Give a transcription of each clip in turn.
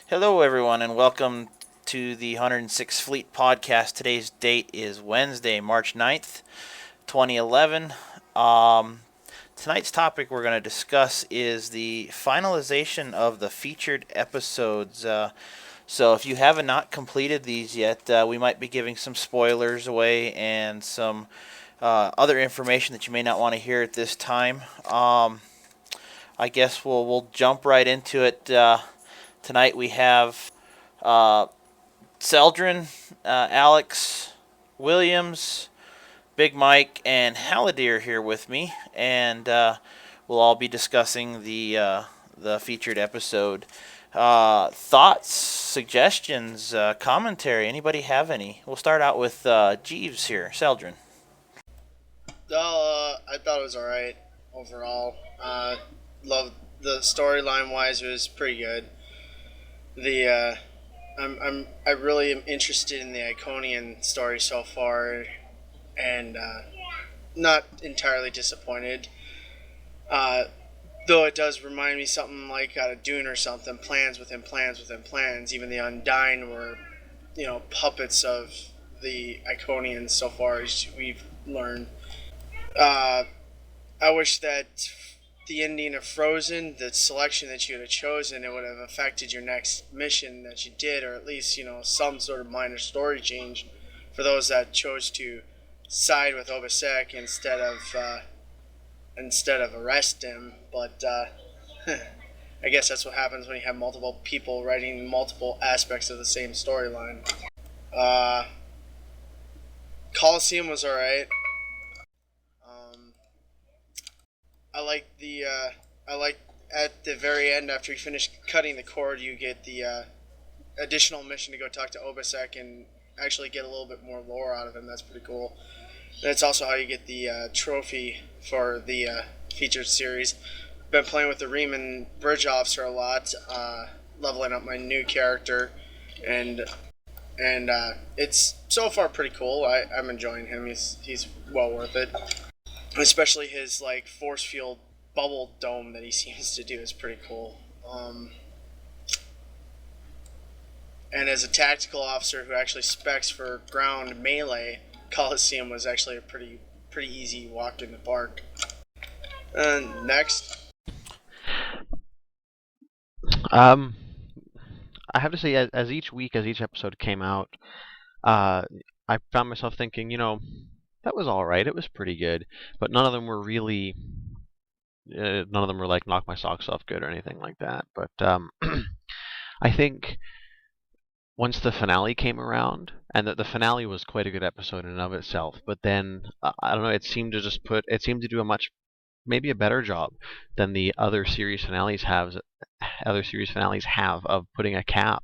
Hello, everyone, and welcome to the 106th Fleet Podcast. Today's date is Wednesday, March 9th, 2011. Tonight's topic we're going to discuss is the finalization of the featured episodes. So if you have not completed these yet, we might be giving some spoilers away and some other information that you may not want to hear at this time. I guess we'll jump right into it. Tonight we have Seldrin, Alex, Williams, Big Mike, and Halladeer here with me, and we'll all be discussing the featured episode. Thoughts, suggestions, commentary. Anybody have any? We'll start out with Jeeves here. Seldrin. I thought it was alright overall. Loved the storyline wise. It was pretty good. I really am interested in the Iconian story so far, and not entirely disappointed. Though it does remind me something like out of Dune or something, plans within plans within plans. Even the Undyne were, puppets of the Iconians so far as we've learned. I wish that the ending of Frozen, the selection that you would have chosen, it would have affected your next mission that you did, or at least, some sort of minor story change for those that chose to side with Obasek instead of arrest him. But I guess that's what happens when you have multiple people writing multiple aspects of the same storyline. Coliseum was alright. I like at the very end, after you finish cutting the cord, you get the additional mission to go talk to Obasek and actually get a little bit more lore out of him. That's pretty cool. That's also how you get the trophy for the featured series. Been playing with the Riemann Bridge Officer a lot, leveling up my new character, and it's so far pretty cool. I'm enjoying him. He's well worth it. Especially his force field bubble dome that he seems to do is pretty cool. And as a tactical officer who actually specs for ground melee, Coliseum was actually a pretty easy walk in the park. Next. I have to say, as each episode came out, I found myself thinking, that was all right. It was pretty good, but none of them were really, none of them were like knock my socks off good or anything like that. But I think once the finale came around, and that the finale was quite a good episode in and of itself, but then I don't know, it seemed to do maybe a better job than the other series finales have of putting a cap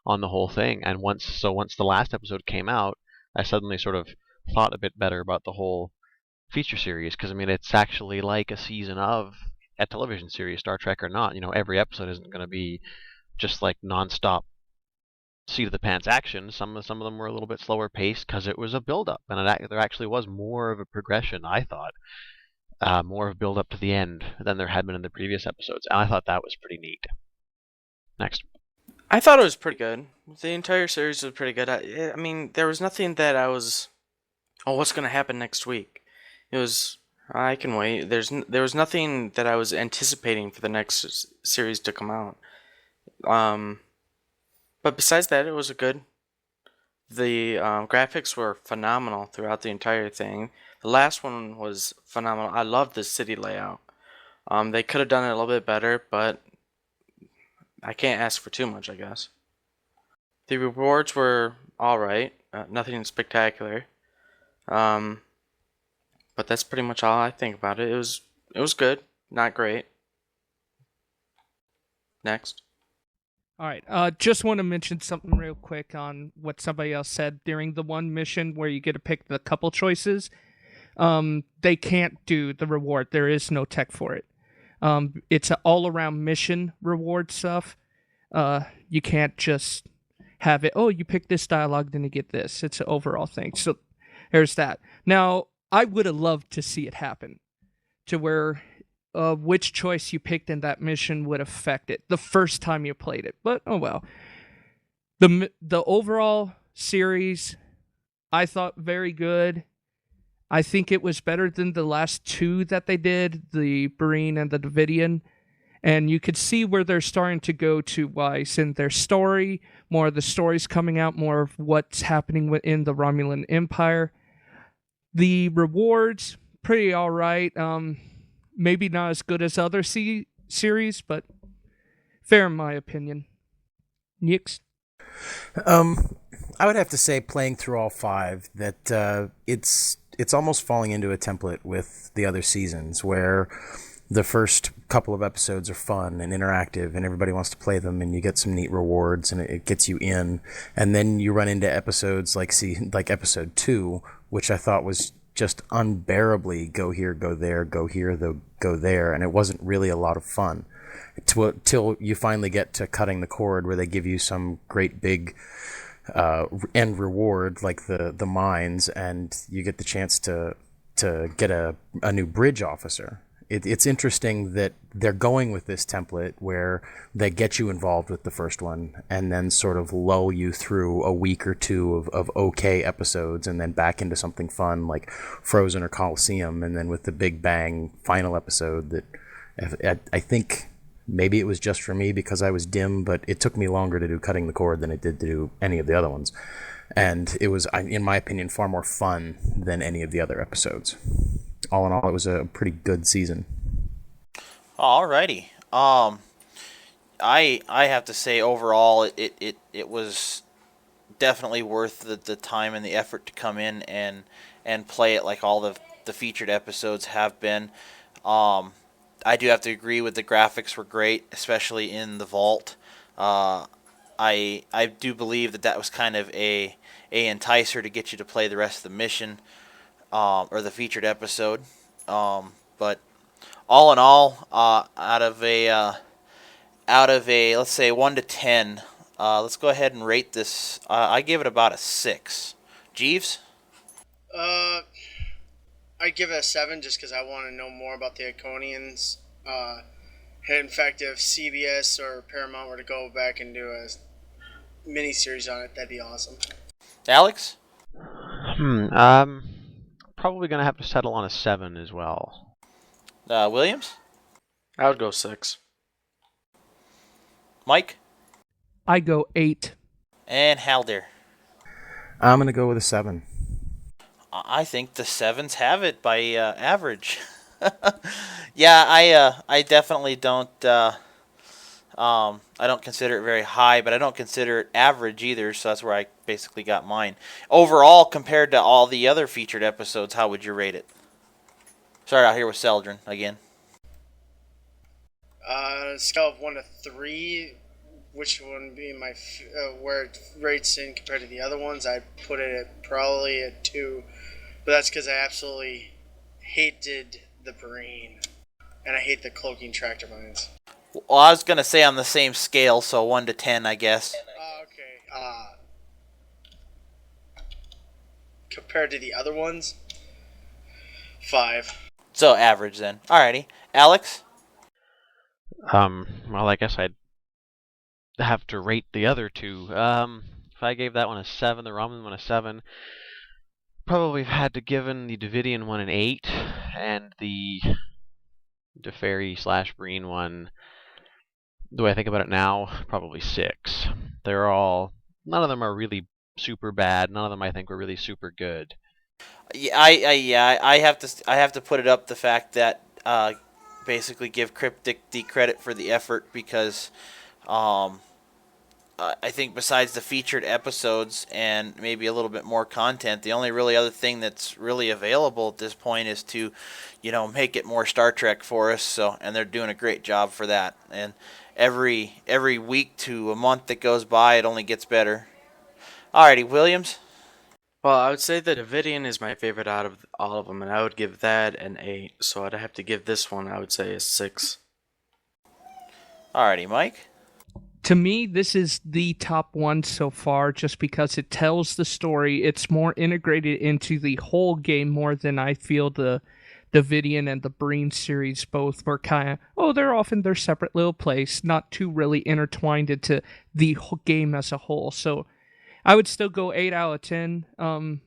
on the whole thing. And once the last episode came out, I suddenly sort of thought a bit better about the whole feature series, because it's actually like a season of a television series, Star Trek or not. Every episode isn't going to be just like nonstop seat of the pants action. Some of them were a little bit slower paced because it was a build up, and there actually was more of a progression. I thought more of a build up to the end than there had been in the previous episodes, and I thought that was pretty neat. Next. I thought it was pretty good. The entire series was pretty good. I mean, there was nothing that I was, what's going to happen next week? It was, I can wait. There was nothing that I was anticipating for the next series to come out. But besides that, it was good. The graphics were phenomenal throughout the entire thing. The last one was phenomenal. I loved the city layout. They could have done it a little bit better, but I can't ask for too much, I guess. The rewards were alright. Nothing spectacular. But that's pretty much all I think about it. It was good, not great. Next. All right. Just want to mention something real quick on what somebody else said during the one mission where you get to pick the couple choices. They can't do the reward. There is no tech for it. It's an all-around mission reward stuff. You can't just have it, you pick this dialogue, then you get this. It's an overall thing. So there's that. Now, I would have loved to see it happen to where which choice you picked in that mission would affect it the first time you played it. But oh well. The overall series, I thought very good. I think it was better than the last two that they did, the Breen and the Davidian. And you could see where they're starting to go to wise in their story. More of the stories coming out, more of what's happening within the Romulan Empire. The rewards, pretty all right. Maybe not as good as other series, but fair in my opinion. Nix? I would have to say, playing through all 5, that it's almost falling into a template with the other seasons, where the first couple of episodes are fun and interactive, and everybody wants to play them, and you get some neat rewards, and it gets you in. And then you run into episodes like episode 2, which I thought was just unbearably go here, go there, go here, go there, and it wasn't really a lot of fun. Till you finally get to cutting the cord, where they give you some great big end reward, like the mines, and you get the chance to get a new bridge officer. It's interesting that they're going with this template where they get you involved with the first one and then sort of lull you through a week or two of okay episodes, and then back into something fun like Frozen or Coliseum, and then with the big bang final episode that I think maybe it was just for me because I was dim, but it took me longer to do Cutting the Cord than it did to do any of the other ones. And it was, in my opinion, far more fun than any of the other episodes. All in all, it was a pretty good season. Alrighty. I have to say overall it was definitely worth the time and the effort to come in and play it like all the featured episodes have been. I do have to agree with the graphics were great, especially in the vault. I do believe that was kind of a enticer to get you to play the rest of the mission, or the featured episode. But all in all, out of a let's say 1 to 10, let's go ahead and rate this. I give it about a 6. Jeeves? I give it a 7 just because I want to know more about the Iconians. In fact, if CBS or Paramount were to go back and do a mini-series on it, that'd be awesome. Alex? Probably going to have to settle on a 7 as well. Williams? I would go 6. Mike? I go 8. And Haldir? I'm going to go with a 7. I think the 7s have it by average. Yeah, I definitely don't. I don't consider it very high, but I don't consider it average either. So that's where I basically got mine. Overall, compared to all the other featured episodes, how would you rate it? Start out here with Seldrin again. Scale of 1 to 3, which one be my where it rates in compared to the other ones? I'd put it at probably a 2, but that's because I absolutely hated the Breen, and I hate the cloaking tractor mines. Well, I was gonna say on the same scale, so 1 to 10, I guess. Okay. Compared to the other ones, 5. So average then. Alrighty, Alex. Well, I guess I'd have to rate the other two. If I gave that one a 7, the Romulan one a 7, probably had to given the Davidian one an 8, and the Deferi/Breen one, the way I think about it now, probably 6. None of them are really super bad. None of them I think were really super good. Yeah, I have to put it up the fact that basically give Cryptic the credit for the effort, because I think besides the featured episodes and maybe a little bit more content, the only really other thing that's really available at this point is to, make it more Star Trek for us. So, and they're doing a great job for that. And every week to a month that goes by, it only gets better. Alrighty, Williams. Well, I would say the Davidian is my favorite out of all of them, and I would give that an 8. So I'd have to give this one, I would say, a 6. Alrighty, Mike. To me, this is the top one so far, just because it tells the story. It's more integrated into the whole game more than I feel the Davidian and the Breen series both were kind of, they're off in their separate little place, not too really intertwined into the game as a whole. So I would still go 8 out of 10.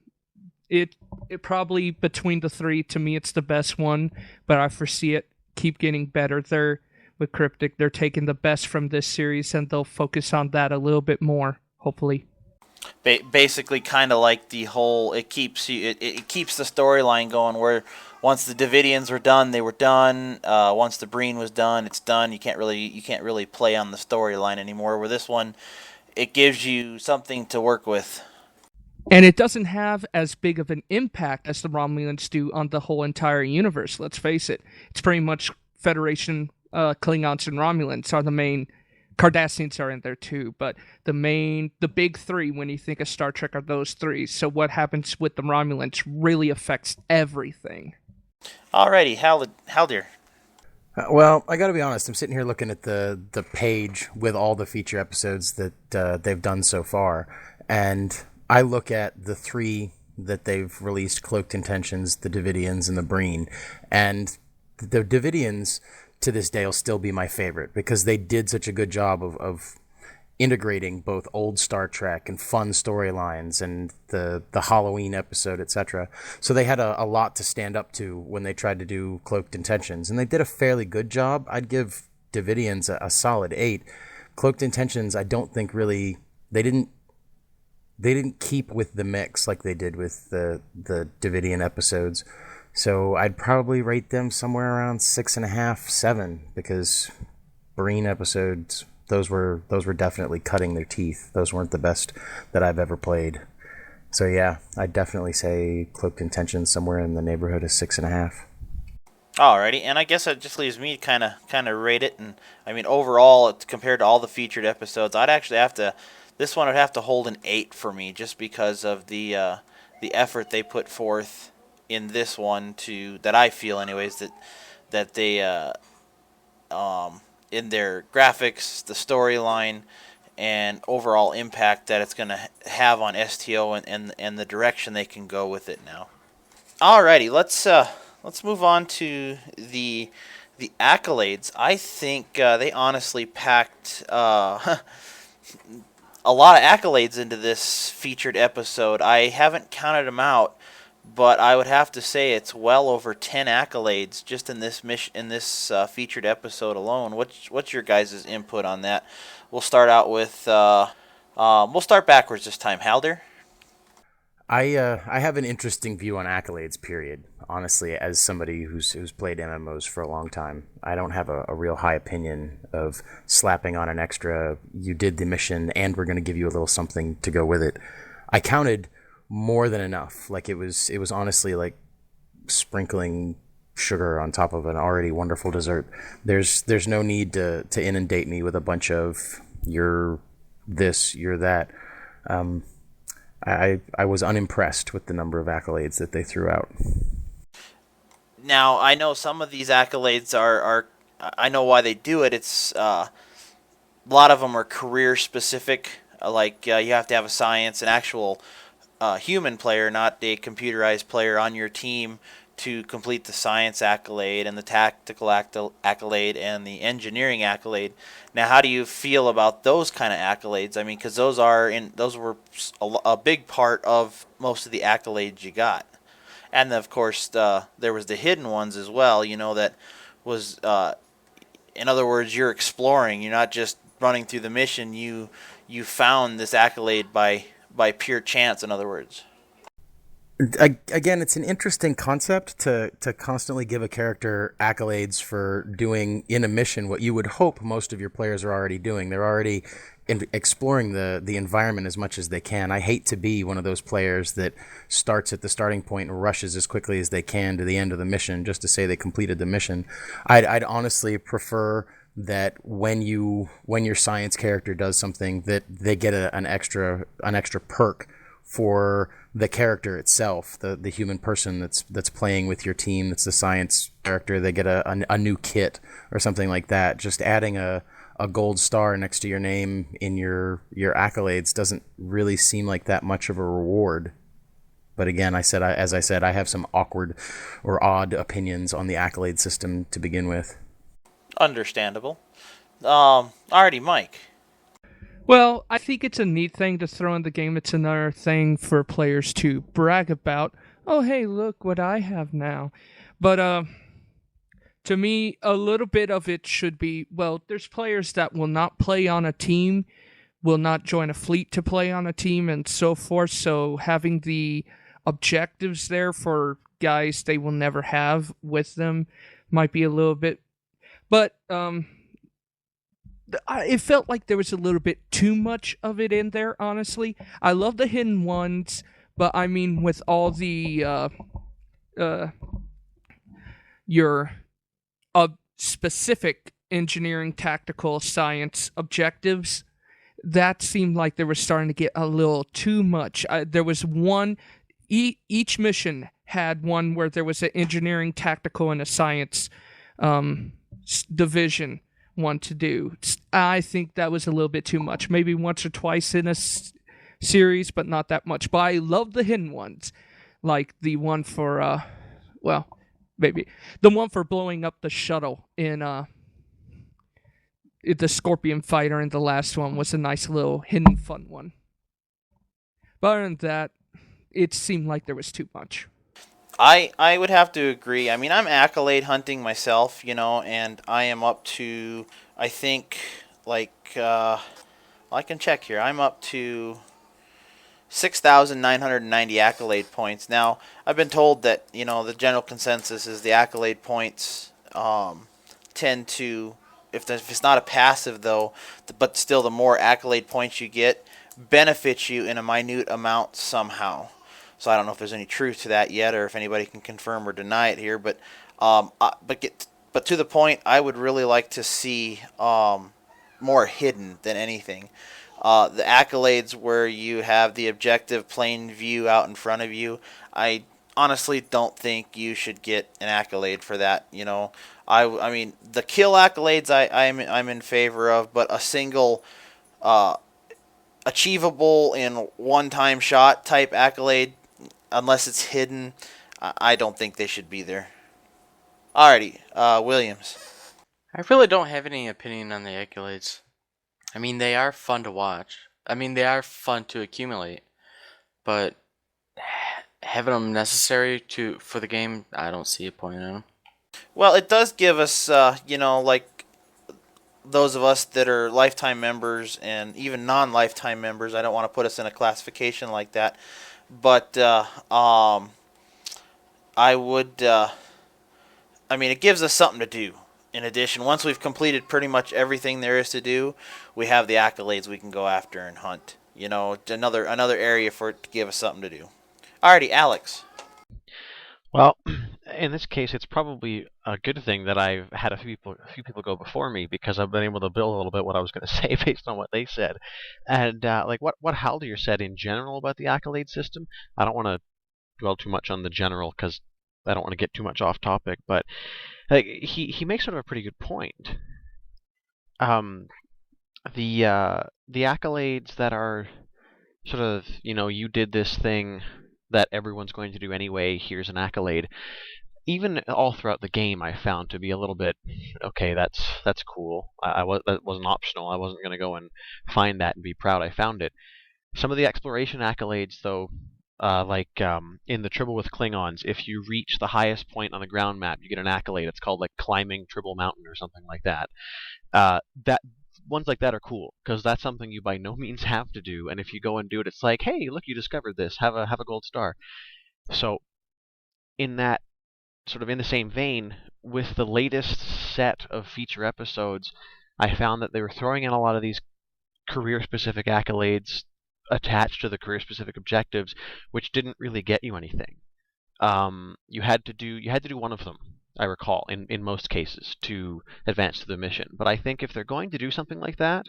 It probably between the three, to me, it's the best one, but I foresee it keep getting better. With Cryptic, they're taking the best from this series, and they'll focus on that a little bit more, hopefully. Basically, kind of like the whole, it keeps the storyline going. Where once the Davidians were done, they were done. Once the Breen was done, it's done. You can't really play on the storyline anymore. Where this one, it gives you something to work with. And it doesn't have as big of an impact as the Romulans do on the whole entire universe. Let's face it; it's pretty much Federation. Klingons and Romulans are the main. Cardassians are in there too, but the big three when you think of Star Trek are those three. So what happens with the Romulans really affects everything. Alrighty, Haldir. Well, I got to be honest. I'm sitting here looking at the page with all the feature episodes that they've done so far, and I look at the three that they've released: Cloaked Intentions, the Davidians, and the Breen, and the Davidians to this day will still be my favorite because they did such a good job of integrating both old Star Trek and fun storylines and the Halloween episode, etc. So they had a lot to stand up to when they tried to do Cloaked Intentions, and they did a fairly good job. I'd give Davidians a solid 8. Cloaked Intentions, I don't think really they didn't keep with the mix like they did with the Davidian episodes. So I'd probably rate them somewhere around 6.5, 7, because Breen episodes, those were definitely cutting their teeth. Those weren't the best that I've ever played. So yeah, I'd definitely say Cloaked Intentions somewhere in the neighborhood of 6.5. Alrighty, and I guess it just leaves me kind of rate it. And I mean, overall, compared to all the featured episodes, I'd actually have to. This one would have to hold an 8 for me, just because of the effort they put forth in this one that I feel anyways that they in their graphics, the storyline, and overall impact that it's going to have on STO and the direction they can go with it now. Alrighty, let's move on to the accolades. I think they honestly packed a lot of accolades into this featured episode. I haven't counted them out, but I would have to say it's well over 10 accolades just in this featured episode alone. What's your guys' input on that? We'll start out with we'll start backwards this time. Haldir? I have an interesting view on accolades, period. Honestly, as somebody who's played MMOs for a long time, I don't have a real high opinion of slapping on an extra, you did the mission and we're going to give you a little something to go with it. I counted more than enough. Like it was honestly like sprinkling sugar on top of an already wonderful dessert. There's no need to inundate me with a bunch of you're this, you're that. I was unimpressed with the number of accolades that they threw out. Now, I know some of these accolades are I know why they do it. It's a lot of them are career specific. Like you have to have a science, an actual human player, not a computerized player on your team to complete the science accolade and the tactical accolade and the engineering accolade. Now, how do you feel about those kind of accolades? I mean, because those were a big part of most of the accolades you got. And of course, there was the hidden ones as well. You know, that was, in other words, you're exploring. You're not just running through the mission. You found this accolade by pure chance. In other words. Again, it's an interesting concept to constantly give a character accolades for doing in a mission what you would hope most of your players are already doing. They're already exploring the environment as much as they can. I hate to be one of those players that starts at the starting point and rushes as quickly as they can to the end of the mission just to say they completed the mission. I'd honestly prefer that when your science character does something that they get an extra perk for the character itself, the human person that's playing with your team, that's the science character. They get a new kit or something like that. Just adding a gold star next to your name in your accolades doesn't really seem like that much of a reward. But again, as I said, I have some awkward or odd opinions on the accolade system to begin with. Understandable. Alrighty, Mike. Well, I think it's a neat thing to throw in the game. It's another thing for players to brag about. Oh, hey, look what I have now. But to me, a little bit of it should be, well, there's players that will not play on a team, will not join a fleet to play on a team, and so forth. So having the objectives there for guys they will never have with them might be a little bit. But it felt like there was a little bit too much of it in there, honestly. I love the hidden ones, but I mean, with all the your specific engineering, tactical, science objectives, that seemed like they were starting to get a little too much. There was one, each mission had one where there was an engineering, tactical, and a science division one to do. I think that was a little bit too much. Maybe once or twice in a series, but not that much. But I love the hidden ones, like the one for, well, maybe the one for blowing up the shuttle in the Scorpion Fighter, and the last one was a nice little hidden fun one. But other than that, it seemed like there was too much. I would have to agree. I mean, I'm accolade hunting myself, and I am up to, I think, I can check here. I'm up to 6,990 accolade points. Now, I've been told that, the general consensus is the accolade points tend to, if it's not a passive, though, but still the more accolade points you get, benefits you in a minute amount somehow. So I don't know if there's any truth to that yet, or if anybody can confirm or deny it here. But to the point, I would really like to see more hidden than anything. The accolades where you have the objective plain view out in front of you, I honestly don't think you should get an accolade for that. I mean, the kill accolades I'm in favor of, but a single achievable in one-time shot type accolade, unless it's hidden, I don't think they should be there. Alrighty, Williams. I really don't have any opinion on the accolades. I mean, they are fun to watch. I mean, they are fun to accumulate. But having them necessary for the game, I don't see a point in them. Well, it does give us, like those of us that are lifetime members and even non-lifetime members, I don't want to put us in a classification like that, but I would, it gives us something to do. In addition, once we've completed pretty much everything there is to do, we have the accolades we can go after and hunt. Another area for it to give us something to do. Alrighty, Alex. Well, in this case, it's probably a good thing that I've had a few people go before me, because I've been able to build a little bit what I was going to say based on what they said. And what Haldir said in general about the accolade system, I don't want to dwell too much on the general because I don't want to get too much off topic. But he makes sort of a pretty good point. The accolades that are sort of, you did this thing that everyone's going to do anyway, here's an accolade. Even all throughout the game, I found to be a little bit, okay, that's cool. That wasn't optional. I wasn't going to go and find that and be proud I found it. Some of the exploration accolades, though, in the Tribble with Klingons, if you reach the highest point on the ground map, you get an accolade. It's called climbing Tribble Mountain or something like that. Ones like that are cool, because that's something you by no means have to do, and if you go and do it, it's like, hey, look, you discovered this, have a gold star. So in that sort of in the same vein, with the latest set of feature episodes, I found that they were throwing in a lot of these career-specific accolades attached to the career-specific objectives, which didn't really get you anything. You had to do one of them, I recall, in most cases, to advance to the mission. But I think if they're going to do something like that,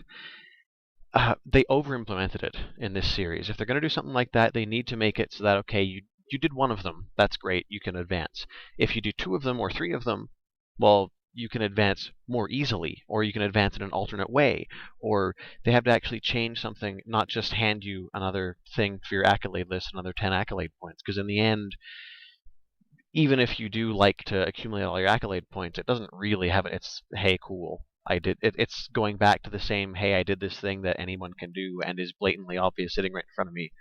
they over-implemented it in this series. If they're going to do something like that, they need to make it so that, okay, you did one of them, that's great, you can advance. If you do two of them or three of them, well, you can advance more easily, or you can advance in an alternate way, or they have to actually change something, not just hand you another thing for your accolade list, another 10 accolade points. Because in the end, even if you do like to accumulate all your accolade points, it doesn't really have it's hey cool. It's going back to the same hey I did this thing that anyone can do and is blatantly obvious sitting right in front of me.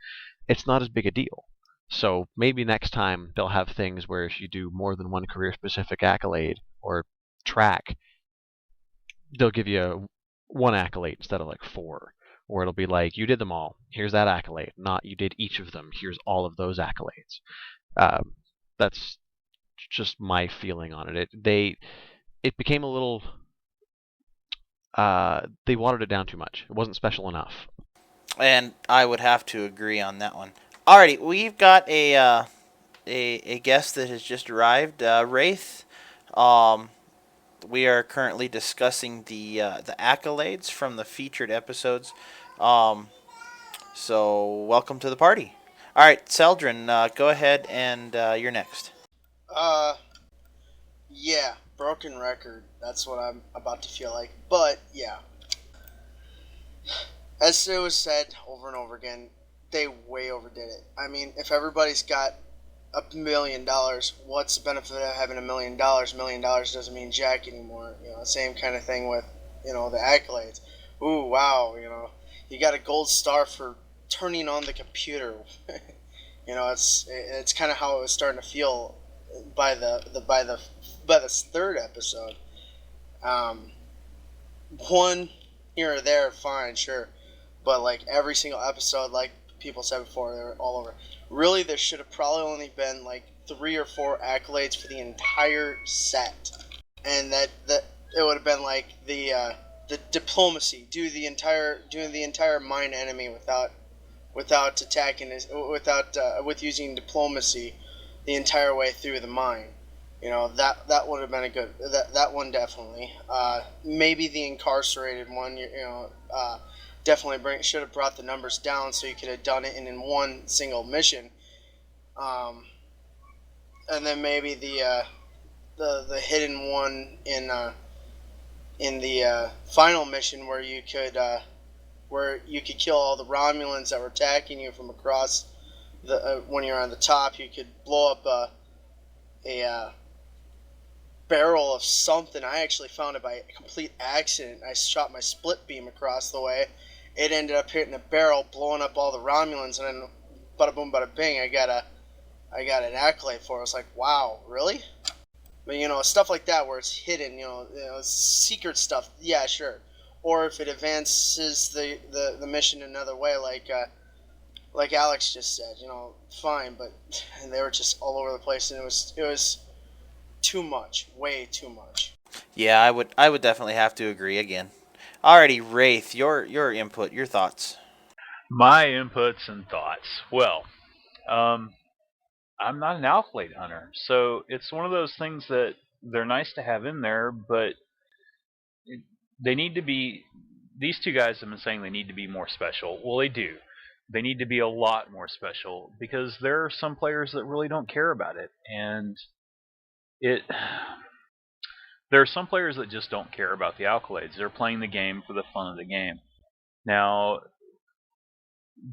It's not as big a deal. So maybe next time they'll have things where if you do more than one career specific accolade or track, they'll give you one accolade instead of like four. Or it'll be like, you did them all. Here's that accolade. Not you did each of them. Here's all of those accolades. That's just my feeling on it. It became a little. They watered it down too much. It wasn't special enough. And I would have to agree on that one. Alrighty, we've got a guest that has just arrived, Wraith. We are currently discussing the accolades from the featured episodes. So welcome to the party. All right, Seldrin, go ahead and you're next. Yeah, broken record. That's what I'm about to feel like. But yeah, as it was said over and over again, they way overdid it. I mean, if everybody's got $1 million, what's the benefit of having $1 million? $1 million doesn't mean jack anymore. Same kind of thing with the accolades. Ooh, wow, you got a gold star for turning on the computer. It's kind of how it was starting to feel by the third episode. One here or there, fine, sure, but like every single episode, like people said before, they were all over. Really, there should have probably only been like 3 or 4 accolades for the entire set, and that it would have been like the diplomacy, do the entire mine enemy without attacking with using diplomacy the entire way through the mine. That would have been a good that one definitely. Maybe the incarcerated one, definitely should have brought the numbers down so you could have done it in one single mission. And then maybe the hidden one in the final mission where you could kill all the Romulans that were attacking you from across when you're on the top. You could blow up a barrel of something. I actually found it by complete accident. I shot my split beam across the way. It ended up hitting a barrel, blowing up all the Romulans, and then bada boom, bada bing, I got an accolade for it. I was like, wow, really? But stuff like that where it's hidden, secret stuff. Yeah, sure. Or if it advances the mission another way, like Alex just said, fine. But they were just all over the place, and it was too much, way too much. Yeah, I would definitely have to agree again. Alrighty, Wraith, your input, your thoughts. My inputs and thoughts. Well, I'm not an accolade hunter, so it's one of those things that they're nice to have in there, but they need to be. These two guys have been saying they need to be more special. Well, they do. They need to be a lot more special because there are some players that really don't care about it, and there are some players that just don't care about the accolades. They're playing the game for the fun of the game. Now,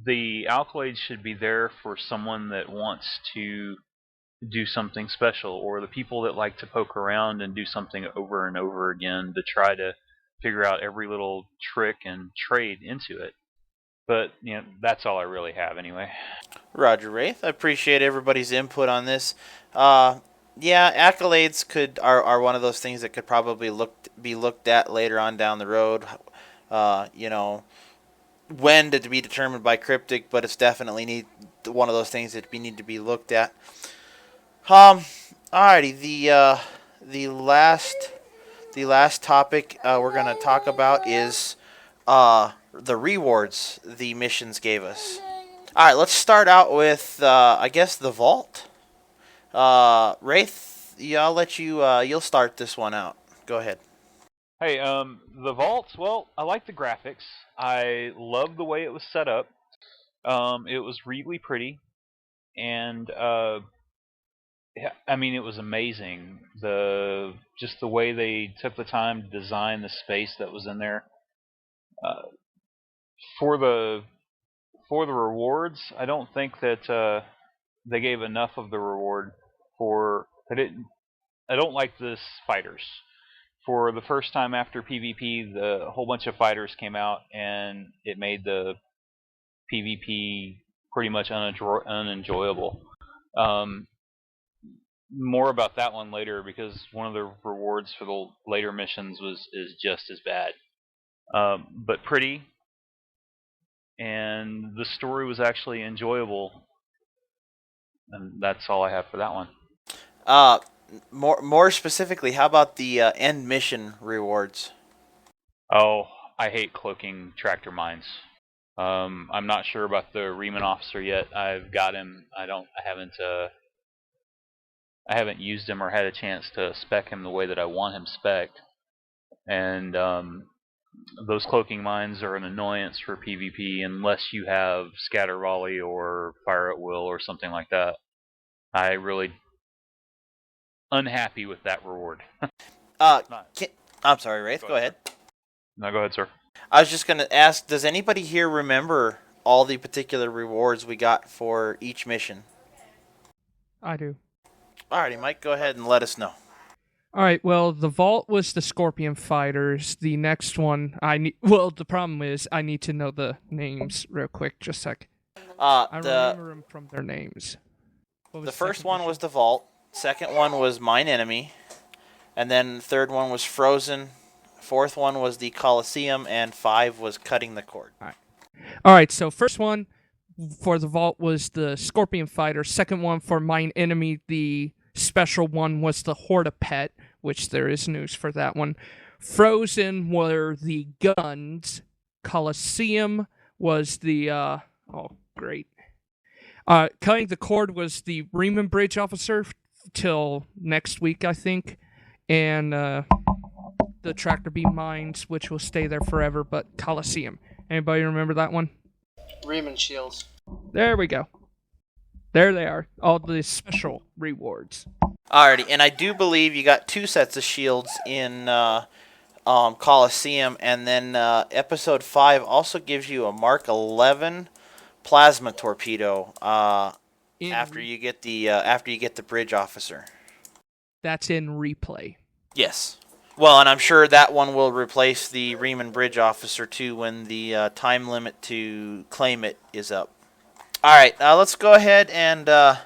the accolades should be there for someone that wants to do something special, or the people that like to poke around and do something over and over again to try to figure out every little trick and trade into it. But that's all I really have anyway. Roger, Wraith. I appreciate everybody's input on this. Yeah, accolades are one of those things that could probably be looked at later on down the road. When to be determined by Cryptic, but it's definitely one of those things that need to be looked at. Alrighty, the last topic we're gonna talk about is the rewards the missions gave us. All right, let's start out with I guess the vault. Wraith, yeah, I'll let you. You'll start this one out. Go ahead. Hey, the vaults. Well, I like the graphics. I love the way it was set up. It was really pretty, and yeah, I mean, it was amazing. Just the way they took the time to design the space that was in there. Uh, for the for the rewards, I don't think that they gave enough of the reward for. I don't like this fighters. For the first time after PvP, a whole bunch of fighters came out, and it made the PvP pretty much unenjoyable. Um, More about that one later, because one of the rewards for the later missions is just as bad. But pretty, and the story was actually enjoyable, and that's all I have for that one. Uh, more specifically, how about the end mission rewards? Oh, I hate cloaking tractor mines. I'm not sure about the Riemann officer yet. I've got him. I haven't used him or had a chance to spec him the way that I want him spec'd. And those cloaking mines are an annoyance for PvP unless you have scatter volley or fire at will or something like that. I really unhappy with that reward. Uh, Not, I'm sorry, Wraith. Go ahead. No, go ahead, sir. I was just gonna ask, does anybody here remember all the particular rewards we got for each mission? I do. Alrighty, Mike, go ahead and let us know. All right. Well, the vault was the Scorpion Fighters. The next one, I need. Well, the problem is I need to know the names real quick. Just a sec. I remember them from their names. The first one was the vault. Second one was Mine Enemy, and then the third one was Frozen. Fourth one was the Coliseum, and 5 was Cutting the Cord. All right. So first one for the vault was the Scorpion Fighter. Second one for Mine Enemy, the special one was the Horda Pet, which there is news for that one. Frozen were the guns. Coliseum was the oh great. Cutting the Cord was the Riemann Bridge officer till next week, I think, and the Tractor Beam Mines, which will stay there forever. But Coliseum. Anybody remember that one? Riemann shields. There we go. There they are. All the special rewards. Alrighty, and I do believe you got 2 sets of shields in Coliseum, and then Episode 5 also gives you a Mark 11 plasma torpedo after you get the bridge officer. That's in replay. Yes. Well, and I'm sure that one will replace the Riemann Bridge officer too when the time limit to claim it is up. All right, let's go ahead and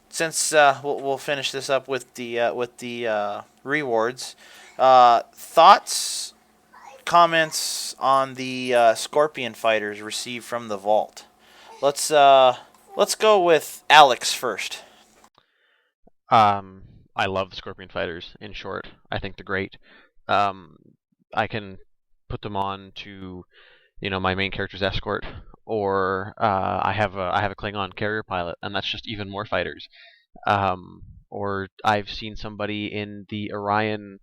since we'll finish this up with the rewards. Thoughts, comments on the Scorpion Fighters received from the vault. Let's go with Alex first. I love the Scorpion Fighters. In short, I think they're great. I can put them on to, my main character's escort, or I have a Klingon carrier pilot, and that's just even more fighters. Or I've seen somebody in the Orion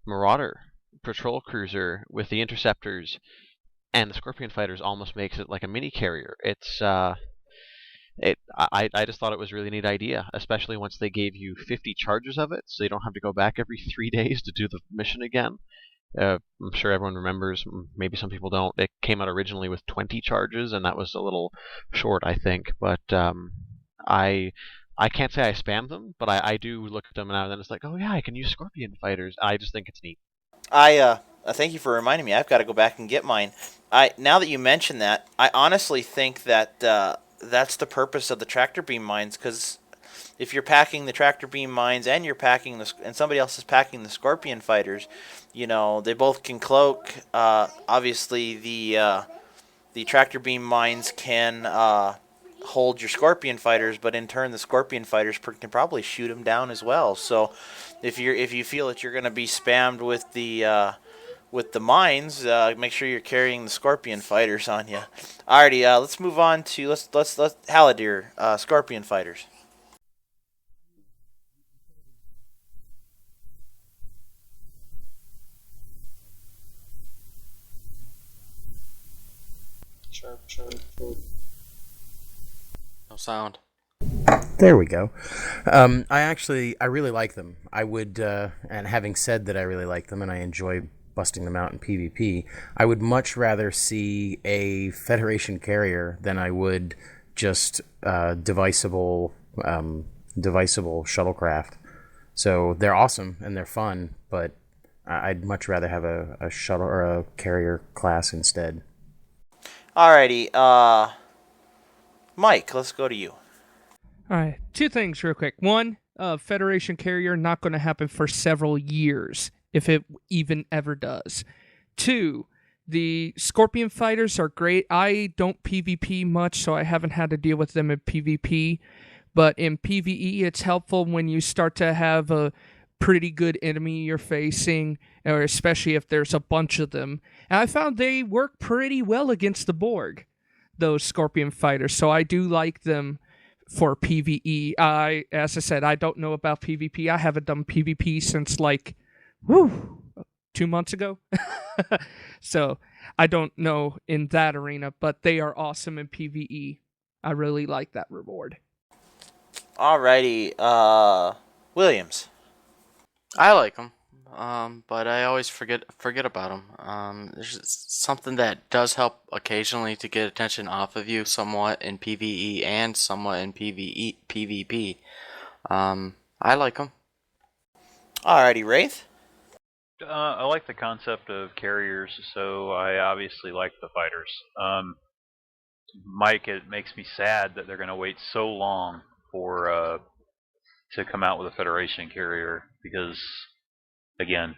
Marauder patrol cruiser with the interceptors, and the Scorpion Fighters almost makes it like a mini carrier. I just thought it was a really neat idea, especially once they gave you 50 charges of it, so you don't have to go back every 3 days to do the mission again. I'm sure everyone remembers, maybe some people don't. It came out originally with 20 charges, and that was a little short, I think. But I can't say I spammed them, but I do look at them now and then it's like, oh yeah, I can use Scorpion Fighters. I just think it's neat. I thank you for reminding me. I've got to go back and get mine. Now that you mention that, I honestly think that that's the purpose of the tractor beam mines, because if you're packing the tractor beam mines and you're packing and somebody else is packing the Scorpion Fighters, they both can cloak. Obviously, the tractor beam mines can hold your Scorpion Fighters, but in turn, the Scorpion Fighters can probably shoot them down as well. So, if you feel that you're going to be spammed with the mines, make sure you're carrying the Scorpion Fighters on you. Alrighty, let's move on to let's Haladir, Scorpion Fighters. Chirp, chirp, chirp. No sound. There we go. I really like them. I would, and having said that I really like them and I enjoy busting them out in PvP, I would much rather see a Federation carrier than I would just deviceable shuttlecraft. So they're awesome and they're fun, but I'd much rather have a shuttle or a carrier class instead. Alrighty, Mike, let's go to you. All right, two things real quick. One, Federation carrier not going to happen for several years, if it even ever does. Two, the Scorpion fighters are great. I don't PvP much, so I haven't had to deal with them in PvP. But in PvE, it's helpful when you start to have a pretty good enemy you're facing, or especially if there's a bunch of them. And I found they work pretty well against the Borg, those Scorpion fighters. So I do like them for PvE. As I said, I don't know about PvP. I haven't done PvP since 2 months ago. So I don't know in that arena, but they are awesome in PvE. I really like that reward. Alrighty, Williams. I like them, but I always forget about them. There's something that does help occasionally to get attention off of you, somewhat in PvE and somewhat in PvP. I like them. Alrighty, Wraith. I like the concept of carriers, so I obviously like the fighters. Mike, it makes me sad that they're going to wait so long for to come out with a Federation carrier, because again,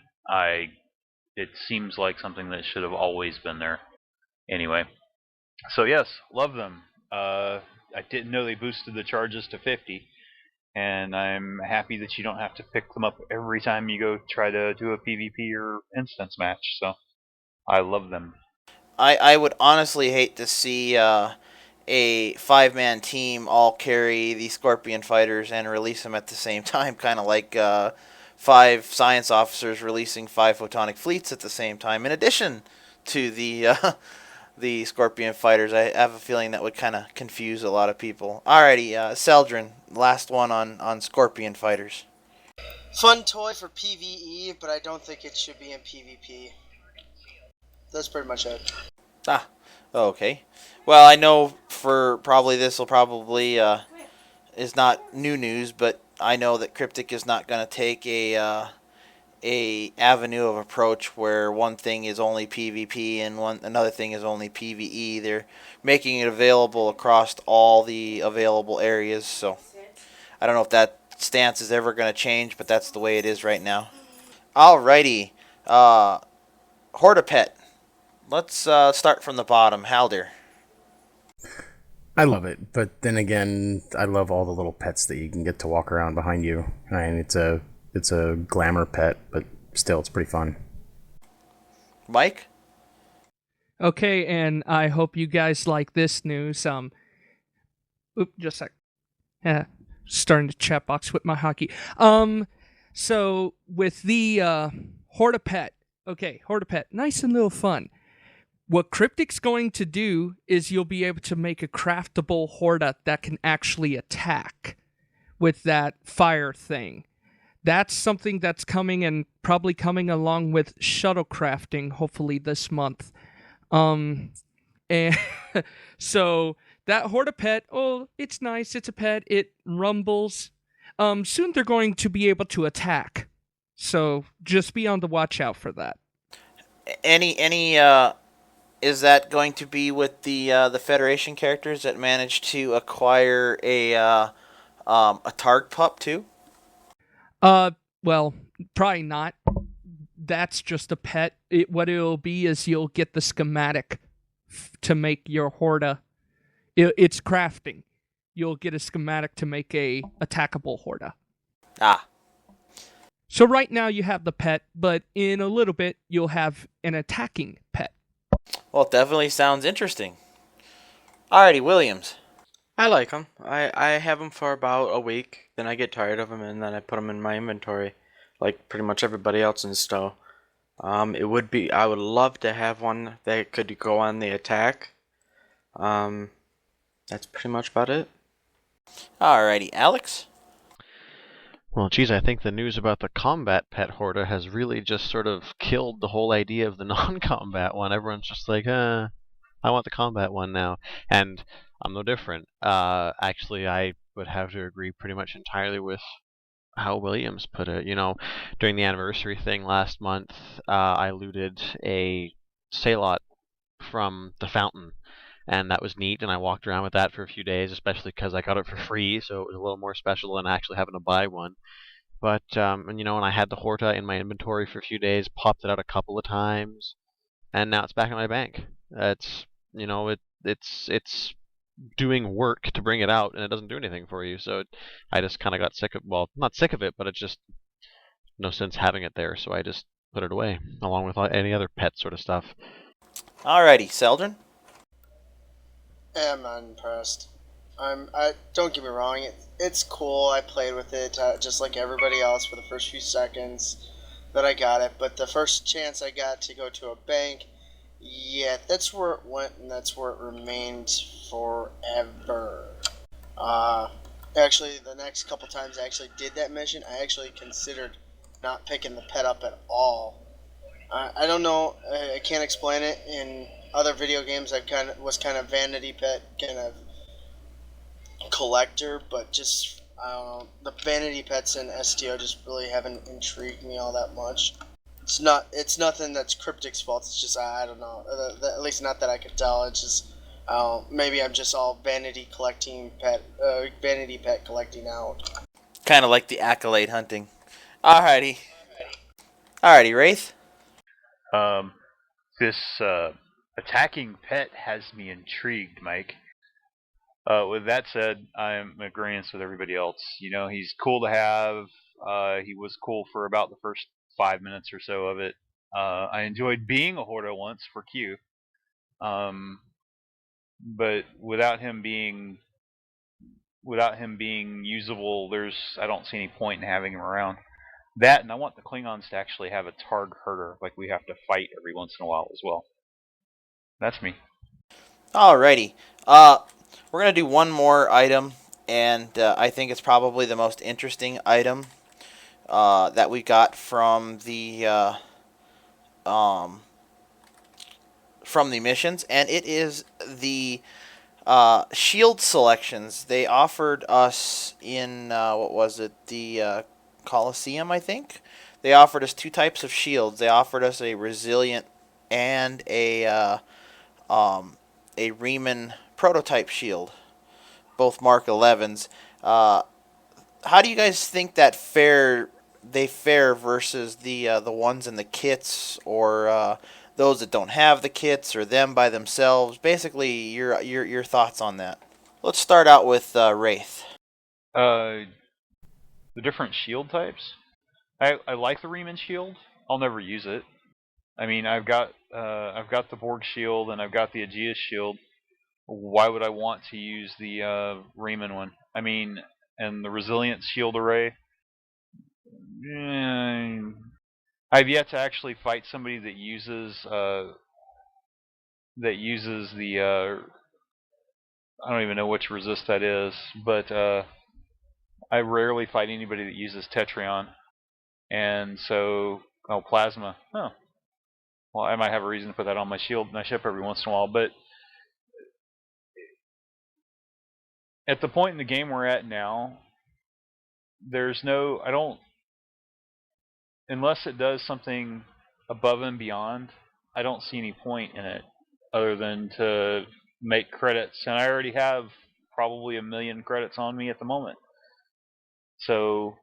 it seems like something that should have always been there. Anyway, so yes, love them. I didn't know they boosted the charges to 50, and I'm happy that you don't have to pick them up every time you go try to do a PvP or instance match. So I love them. I would honestly hate to see a 5-man team all carry the Scorpion fighters and release them at the same time, kind of like 5 science officers releasing 5 photonic fleets at the same time, in addition to the Scorpion fighters. I have a feeling that would kind of confuse a lot of people. Alrighty, Seldrin, last one on Scorpion fighters. Fun toy for PvE, but I don't think it should be in PvP. That's pretty much it. Okay. Well, I know for probably this will probably is not new news, but I know that Cryptic is not going to take a avenue of approach where one thing is only PvP and another thing is only PvE. They're making it available across all the available areas. So I don't know if that stance is ever going to change, but that's the way it is right now. Alrighty, Hortapet. Let's start from the bottom. Halder. I love it, but then again, I love all the little pets that you can get to walk around behind you. I mean, it's a glamour pet, but still, it's pretty fun. Mike? Okay, and I hope you guys like this news. Just a sec. Starting to chat box with my hockey. So with the Hortapet. Okay, Hortapet, nice and little fun. What Cryptic's going to do is you'll be able to make a craftable Horta that can actually attack with that fire thing. That's something that's coming and probably coming along with shuttle crafting, hopefully this month. And so that Hortapet, it's nice, it's a pet, it rumbles. Soon they're going to be able to attack. So just be on the watch out for that. Is that going to be with the Federation characters that managed to acquire a Targ pup too? Well, probably not. That's just a pet. What it'll be is you'll get the schematic to make your Horta. It's crafting. You'll get a schematic to make a attackable Horta. So right now you have the pet, but in a little bit you'll have an attacking pet. Well, it definitely sounds interesting. Alrighty, Williams. I like them. I have them for about a week, then I get tired of them, and then I put them in my inventory, like pretty much everybody else in Stowe. I would love to have one that could go on the attack. That's pretty much about it. Alrighty, Alex. Well, geez, I think the news about the combat pet hoarder has really just sort of killed the whole idea of the non-combat one. Everyone's just like, I want the combat one now. And I'm no different. Actually, I would have to agree pretty much entirely with how Williams put it. During the anniversary thing last month, I looted a Salot from the fountain, and that was neat. And I walked around with that for a few days, especially because I got it for free, so it was a little more special than actually having to buy one. But and I had the Horta in my inventory for a few days, popped it out a couple of times, and now it's back in my bank. It's it's doing work to bring it out, and it doesn't do anything for you. So I just kind of got sick of, well, not sick of it, but it's just no sense having it there. So I just put it away, along with any other pet sort of stuff. Alrighty, Seldrin. I'm not impressed. I don't get me wrong. It's cool. I played with it just like everybody else for the first few seconds that I got it. But the first chance I got to go to a bank, yeah, that's where it went, and that's where it remained forever. Actually, the next couple times I actually did that mission, I actually considered not picking the pet up at all. I don't know. I can't explain it. In other video games, I was kind of vanity pet kind of collector, but just I don't know. The vanity pets in STO just really haven't intrigued me all that much. It's nothing that's Cryptic's fault. It's just I don't know. At least not that I could tell. It's just maybe I'm just all vanity pet collecting out. Kind of like the accolade hunting. Alrighty. Alrighty, Wraith. This attacking pet has me intrigued, Mike. With that said, I'm in agreement with everybody else. He's cool to have. He was cool for about the first 5 minutes or so of it. I enjoyed being a Horda once for Q. But without him being usable, I don't see any point in having him around. That, and I want the Klingons to actually have a Targ herder, like we have to fight every once in a while as well. That's me. Alrighty. We're going to do one more item, and I think it's probably the most interesting item that we got from the missions, and it is the shield selections. They offered us in, what was it, the Coliseum, I think? They offered us two types of shields. They offered us a resilient and a Riemann prototype shield, both Mark 11s. How do you guys think that they fare versus the ones in the kits, or those that don't have the kits, or them by themselves? Basically, your thoughts on that. Let's start out with Wraith. The different shield types. I like the Riemann shield. I'll never use it. I mean, I've got the Borg shield and I've got the Aegis shield. Why would I want to use the Riemann one? I mean, and the Resilient shield array. I've yet to actually fight somebody that uses the I don't even know which resist that is, but I rarely fight anybody that uses Tetrion, and so plasma. Oh, well, I might have a reason to put that on my ship every once in a while, but at the point in the game we're at now, unless it does something above and beyond, I don't see any point in it other than to make credits, and I already have probably 1 million credits on me at the moment. So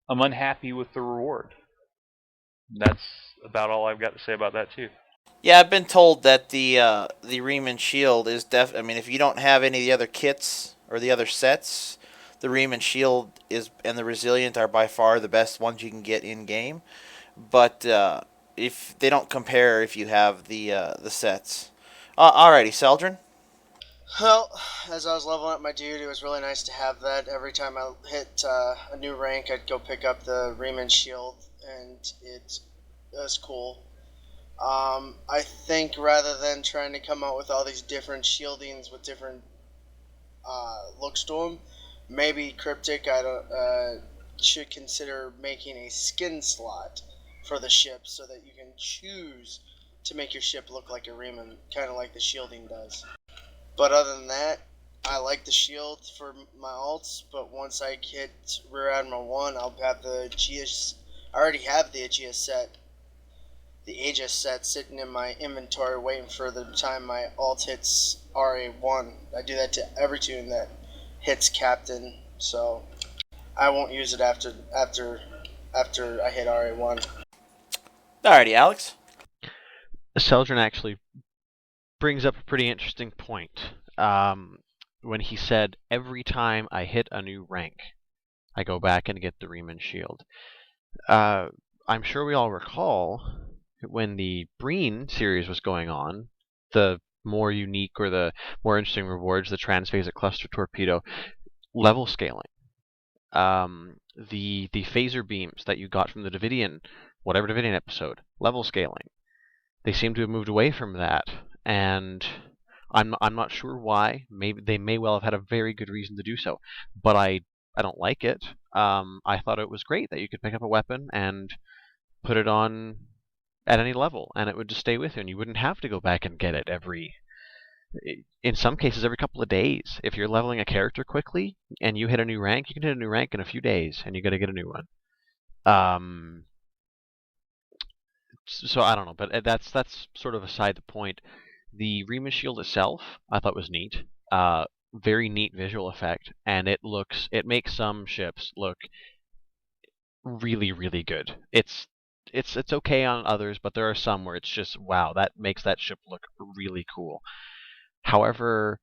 I'm unhappy with the reward. That's about all I've got to say about that too. Yeah, I've been told that the Riemann shield is I mean, if you don't have any of the other kits or the other sets, the Riemann shield and the Resilient are by far the best ones you can get in game. But if they don't compare if you have the sets. Alrighty, Seldrin. Well, as I was leveling up my dude, it was really nice to have that. Every time I hit a new rank, I'd go pick up the Riemann shield, and it was cool. I think rather than trying to come out with all these different shieldings with different looks to them. Maybe Cryptic should consider making a skin slot for the ship so that you can choose to make your ship look like a Riemann, kind of like the shielding does. But other than that, I like the shield for my alts, but once I hit Rear Admiral 1, I'll have the Aegis. I already have the Aegis set sitting in my inventory waiting for the time my alt hits RA1. I do that to every tune that hits Captain, so I won't use it after I hit RA1. Alrighty, Alex. Seldrin actually brings up a pretty interesting point when he said, every time I hit a new rank, I go back and get the Riemann shield. I'm sure we all recall when the Breen series was going on, the more unique or the more interesting rewards, the transphasic cluster torpedo, level scaling. The phaser beams that you got from the Davidian, whatever Davidian episode, level scaling. They seem to have moved away from that, and I'm not sure why. Maybe they may well have had a very good reason to do so, but I don't like it. I thought it was great that you could pick up a weapon and put it on at any level, and it would just stay with you, and you wouldn't have to go back and get it in some cases, every couple of days. If you're leveling a character quickly and you hit a new rank, you can hit a new rank in a few days, and you got to get a new one. So I don't know, but that's sort of aside the point. The Riemann shield itself, I thought was neat. Very neat visual effect, and it makes some ships look really, really good. It's okay on others, but there are some where it's just, wow, that makes that ship look really cool. However,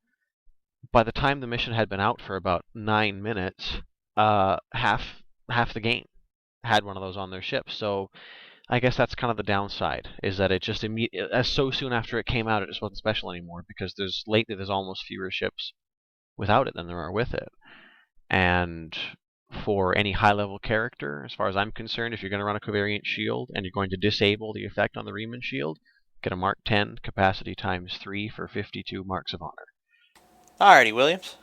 by the time the mission had been out for about 9 minutes, half the game had one of those on their ship. So I guess that's kind of the downside, is that it just so soon after it came out, it just wasn't special anymore, because lately there's almost fewer ships without it than there are with it. And for any high-level character, as far as I'm concerned, if you're going to run a covariant shield and you're going to disable the effect on the Riemann shield, get a Mark 10 capacity times 3 for 52 marks of honor. Alrighty, Williams.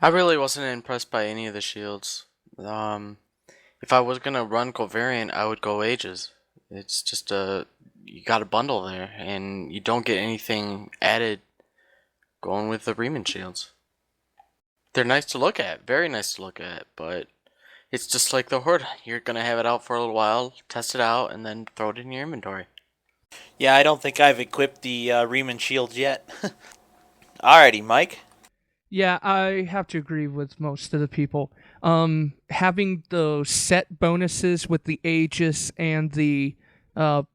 I really wasn't impressed by any of the shields. If I was gonna run covariant, I would go Aegis. It's just you got a bundle there, and you don't get anything added going with the Riemann shields. They're nice to look at, very nice to look at, but it's just like the Horde. You're gonna have it out for a little while, test it out, and then throw it in your inventory. Yeah, I don't think I've equipped the Riemann shield yet. Alrighty, Mike. Yeah, I have to agree with most of the people. Having those set bonuses with the Aegis and the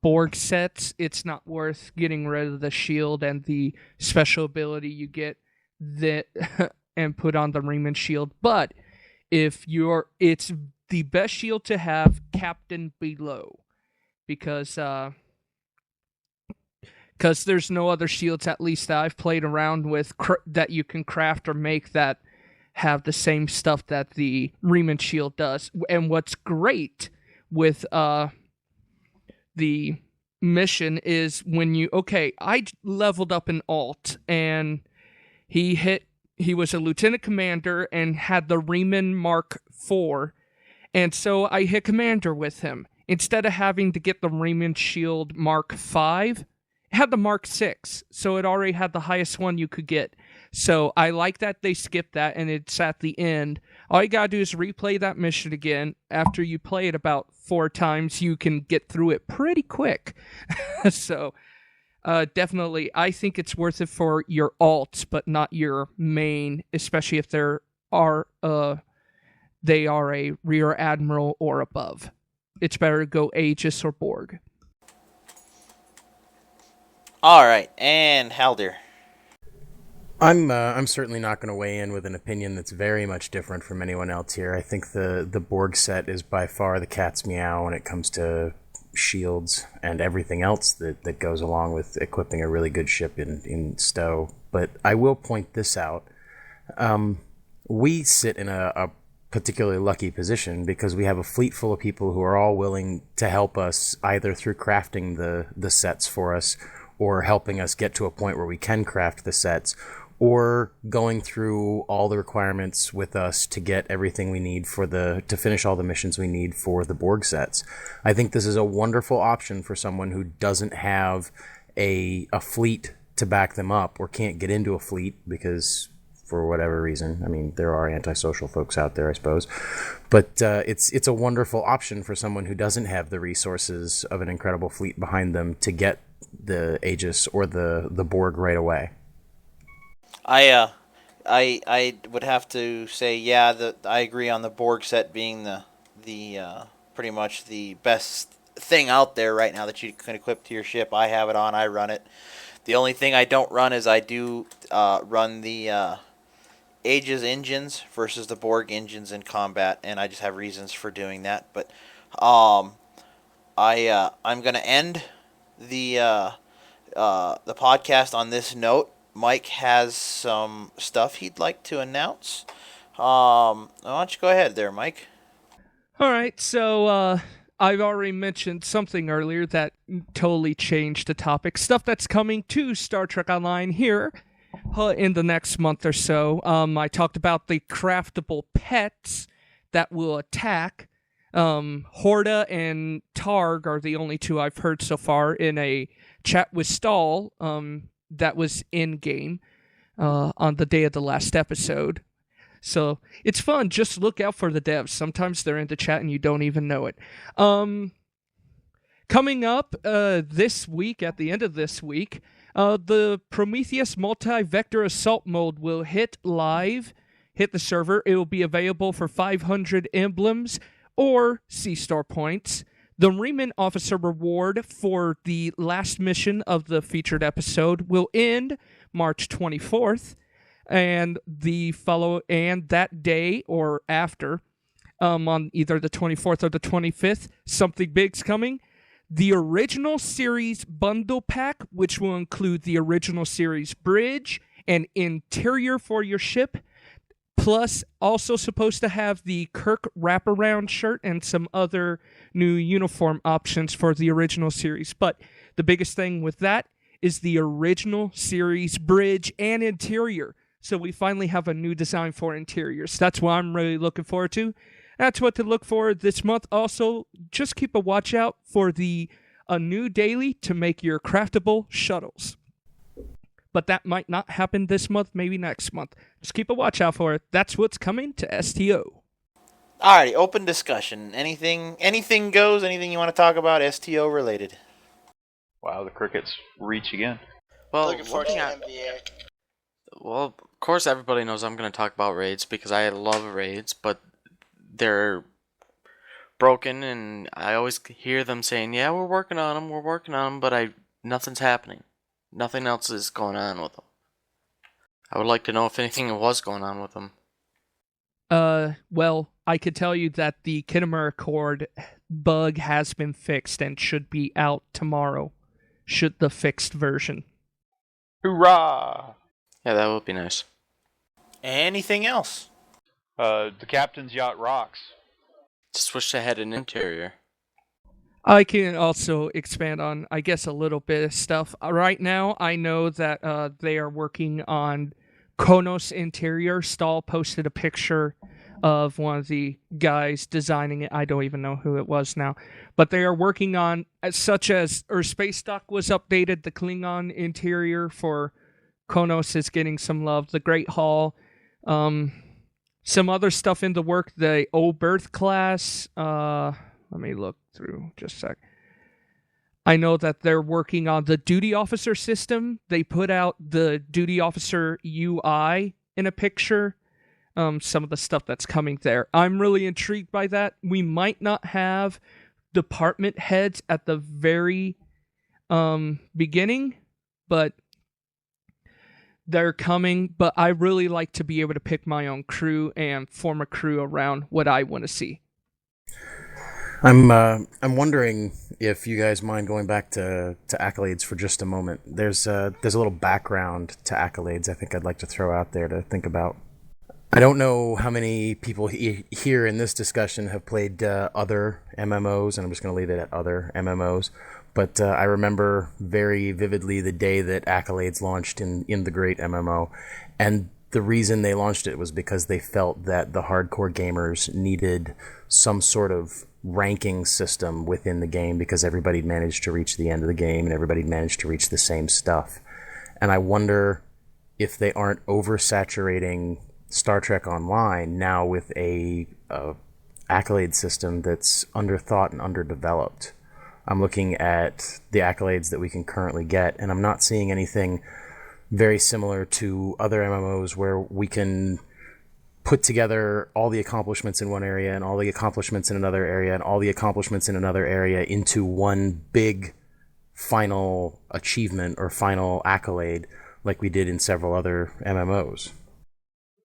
Borg sets, it's not worth getting rid of the shield and the special ability you get that and put on the Riemann shield. But it's the best shield to have Captain below, because there's no other shields, at least that I've played around with, that you can craft or make that have the same stuff that the Riemann shield does. And what's great with the mission is I leveled up an alt, and he was a lieutenant commander and had the Riemann Mark IV, and so I hit commander with him. Instead of having to get the Riemann shield Mark V, it had the Mark VI, so it already had the highest one you could get. So I like that they skipped that, and it's at the end. All you gotta do is replay that mission again. After you play it about 4 times, you can get through it pretty quick. So definitely, I think it's worth it for your alts, but not your main, especially if they are a rear admiral or above. It's better to go Aegis or Borg. Alright, and Haldir. I'm certainly not going to weigh in with an opinion that's very much different from anyone else here. I think the Borg set is by far the cat's meow when it comes to shields and everything else that goes along with equipping a really good ship in stow. But I will point this out. We sit in a particularly lucky position because we have a fleet full of people who are all willing to help us either through crafting the sets for us, or helping us get to a point where we can craft the sets, or going through all the requirements with us to get everything we need to finish all the missions we need for the Borg sets. I think this is a wonderful option for someone who doesn't have a fleet to back them up or can't get into a fleet because for whatever reason. I mean, there are antisocial folks out there, I suppose. But it's a wonderful option for someone who doesn't have the resources of an incredible fleet behind them to get the Aegis or the Borg right away. I would have to say, yeah, I agree on the Borg set being the pretty much the best thing out there right now that you can equip to your ship. I have it on. I run it. The only thing I don't run is I do run the Aegis engines versus the Borg engines in combat, and I just have reasons for doing that. But I'm gonna end the podcast on this note. Mike has some stuff he'd like to announce. Why don't you go ahead there, Mike? All right, so I've already mentioned something earlier that totally changed the topic. Stuff that's coming to Star Trek Online here in the next month or so. I talked about the craftable pets that will attack. Horda and Targ are the only two I've heard so far in a chat with Stahl that was in-game on the day of the last episode. So it's fun. Just look out for the devs. Sometimes they're in the chat and you don't even know it. Coming up this week, at the end of this week, the Prometheus Multi-Vector Assault mode will hit the server. It will be available for 500 emblems or C-Star points. The Riemann Officer reward for the last mission of the featured episode will end March 24th. And that day or after, on either the 24th or the 25th, something big's coming. The original series bundle pack, which will include the original series bridge and interior for your ship, plus also supposed to have the Kirk wraparound shirt and some other new uniform options for the original series. But the biggest thing with that is the original series bridge and interior. So we finally have a new design for interiors. That's what I'm really looking forward to. That's what to look for this month. Also, just keep a watch out for a new daily to make your craftable shuttles. But that might not happen this month, maybe next month. Just keep a watch out for it. That's what's coming to STO. Alrighty, open discussion. Anything goes. Anything you want to talk about STO related? Wow, the crickets reach again. Well, Looking forward to the NBA. Well, of course, everybody knows I'm going to talk about raids because I love raids, but they're broken, and I always hear them saying, "Yeah, we're working on them," but nothing's happening. Nothing else is going on with them. I would like to know if anything was going on with them. Well, I could tell you that the Kittimer Accord bug has been fixed and should be out tomorrow. The fixed version. Hoorah! Yeah, that would be nice. Anything else? The captain's yacht rocks. Just wish they had an interior. I can also expand on, I guess, a little bit of stuff. Right now, I know that they are working on Konos interior. Stahl posted a picture of one of the guys designing it. I don't even know who it was now. But they are working on, such as Space Dock was updated, the Klingon interior for Konos is getting some love. The Great Hall. Some other stuff in the work. The Old Birth class. Let me look through just a sec. I know that they're working on the duty officer system. They put out the duty officer UI in a picture. Some of the stuff that's coming there. I'm really intrigued by that. We might not have department heads at the very beginning, but they're coming. But I really like to be able to pick my own crew and form a crew around what I want to see. I'm wondering if you guys mind going back to accolades for just a moment. There's a little background to accolades I think I'd like to throw out there to think about. I don't know how many people here in this discussion have played other MMOs, and I'm just going to leave it at other MMOs. But I remember very vividly the day that Accolades launched in the great MMO, And the reason they launched it was because they felt that the hardcore gamers needed some sort of ranking system within the game because everybody managed to reach the end of the game and everybody managed to reach the same stuff. And I wonder if they aren't oversaturating Star Trek Online now with a accolade system that's underthought and underdeveloped. I'm looking at the accolades that we can currently get, and I'm not seeing anything very similar to other MMOs where we can put together all the accomplishments in one area and all the accomplishments in another area and all the accomplishments in another area into one big final achievement or final accolade like we did in several other MMOs.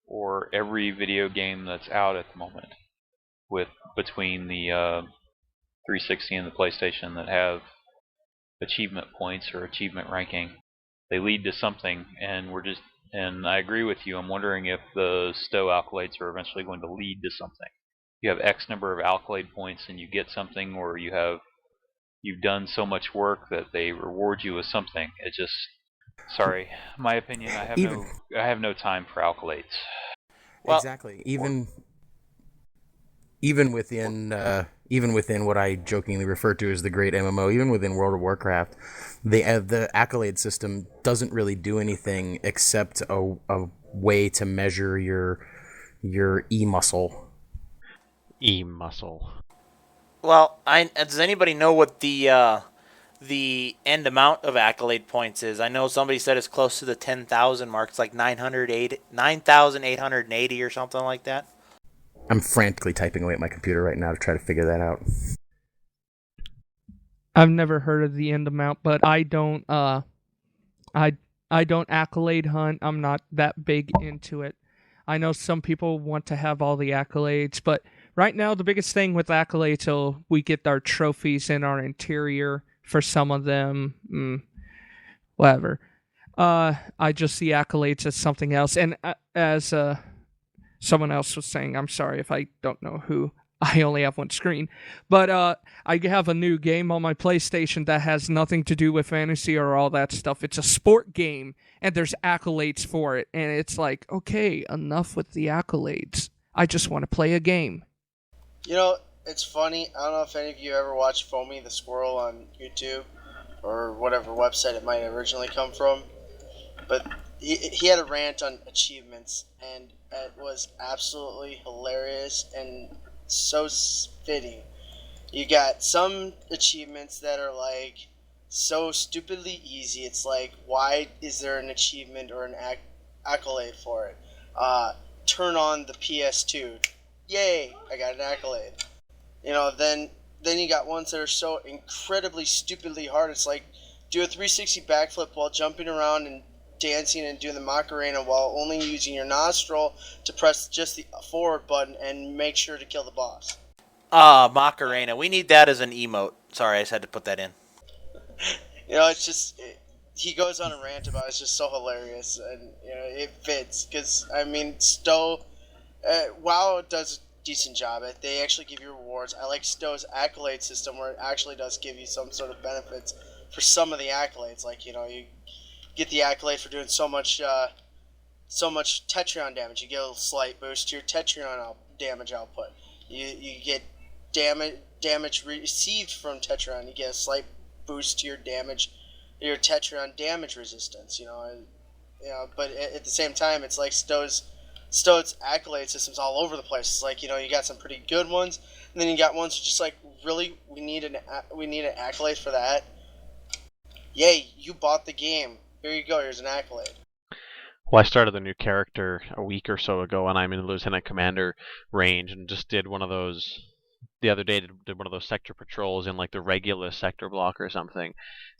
Or every video game that's out at the moment, with between the 360 and the PlayStation, that have achievement points or achievement ranking. They lead to something, and I agree with you. I'm wondering if the STO accolades are eventually going to lead to something. You have X number of accolade points and you get something, or you've done so much work that they reward you with something. It just, sorry, my opinion, I have no time for accolades. Well, exactly. Even within what I jokingly refer to as the great MMO, even within World of Warcraft, the accolade system doesn't really do anything except a way to measure your E-muscle. E-muscle. Well, does anybody know what the end amount of accolade points is? I know somebody said it's close to the 10,000 mark. It's like 9,880 or something like that. I'm frantically typing away at my computer right now to try to figure that out. I've never heard of the end amount, but I don't accolade hunt. I'm not that big into it. I know some people want to have all the accolades, but right now the biggest thing with accolades till we get our trophies in our interior for some of them. Whatever. I just see accolades as something else, and as someone else was saying, I'm sorry if I don't know who, I only have one screen, but I have a new game on my PlayStation that has nothing to do with fantasy or all that stuff. It's a sport game, and there's accolades for it, and it's like, okay, enough with the accolades. I just want to play a game. You know, it's funny. I don't know if any of you ever watched Foamy the Squirrel on YouTube or whatever website it might originally come from, but he had a rant on achievements, and it was absolutely hilarious and so fitting. You got some achievements that are like so stupidly easy. It's like, why is there an achievement or an accolade for it? Turn on the PS2. Yay, I got an accolade. You know, then you got ones that are so incredibly stupidly hard. It's like, do a 360 backflip while jumping around and dancing and doing the Macarena while only using your nostril to press just the forward button and make sure to kill the boss. Macarena. We need that as an emote. Sorry, I just had to put that in. You know, it's just, he goes on a rant about it. It's just so hilarious, and you know, it fits, because, I mean, Stowe, WoW does a decent job at it. They actually give you rewards. I like Stowe's accolade system, where it actually does give you some sort of benefits for some of the accolades. Like, you know, you get the accolade for doing so much Tetrion damage. You get a slight boost to your Tetrion damage output. You get damage received from Tetrion. You get a slight boost to your Tetrion damage resistance. You know, but at the same time, it's like Stowe's accolade system's all over the place. It's like, you know, you got some pretty good ones, and then you got ones just like, really, we need an accolade for that. Yay, you bought the game. Here you go, here's an accolade. Well, I started a new character a week or so ago, and I'm in the Lieutenant Commander range, and just did one of those the other day. Did one of those sector patrols in like the Regulus sector block or something.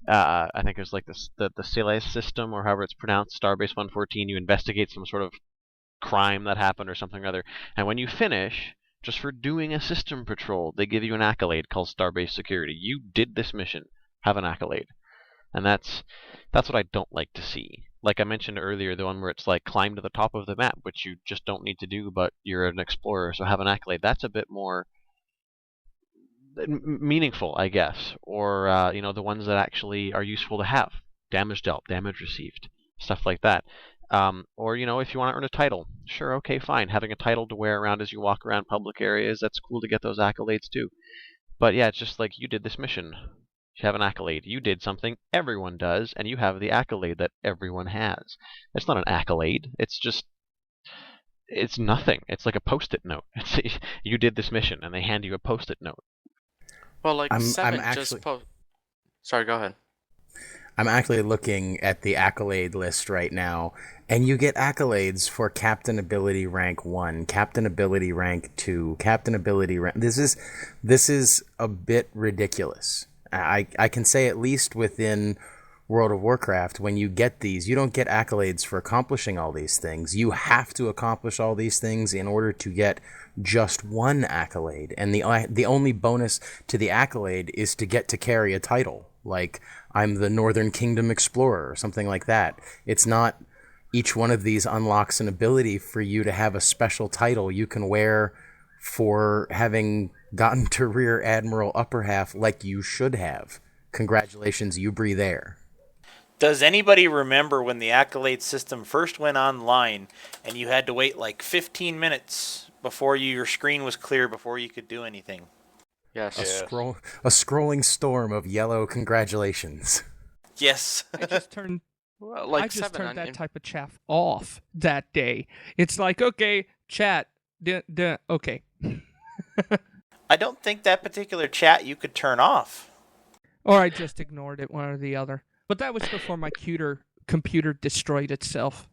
I think it was like the Silas system, or however it's pronounced, Starbase 114. You investigate some sort of crime that happened or something or other, and when you finish, just for doing a system patrol, they give you an accolade called Starbase Security. You did this mission, have an accolade. And that's what I don't like to see. Like I mentioned earlier, the one where it's like climb to the top of the map, which you just don't need to do, but you're an explorer, so have an accolade. That's a bit more meaningful, I guess. Or the ones that actually are useful to have. Damage dealt, damage received, stuff like that. Or, if you want to earn a title, sure, okay, fine. Having a title to wear around as you walk around public areas, that's cool to get those accolades too. But yeah, it's just like you did this mission. You have an accolade. You did something everyone does, and you have the accolade that everyone has. It's not an accolade. It's nothing. It's like a post-it note. You did this mission, and they hand you a post-it note. Well, like I'm 7 actually Sorry, go ahead. I'm actually looking at the accolade list right now, and you get accolades for Captain Ability Rank 1, Captain Ability Rank 2, Captain Ability Rank... This is a bit ridiculous. I can say at least within World of Warcraft, when you get these, you don't get accolades for accomplishing all these things. You have to accomplish all these things in order to get just one accolade. And the only bonus to the accolade is to get to carry a title. Like, I'm the Northern Kingdom Explorer or something like that. It's not each one of these unlocks an ability for you to have a special title you can wear for having gotten to Rear Admiral Upper Half like you should have. Congratulations, you breathe air. Does anybody remember when the accolade system first went online and you had to wait like 15 minutes before your screen was clear before you could do anything? Yes. A scrolling storm of yellow congratulations. Yes. I just turned Well, like I just 7 turned on that type of chaff off that day. It's like, okay, chat, okay. I don't think that particular chat you could turn off. Or I just ignored it, one or the other. But that was before my computer destroyed itself.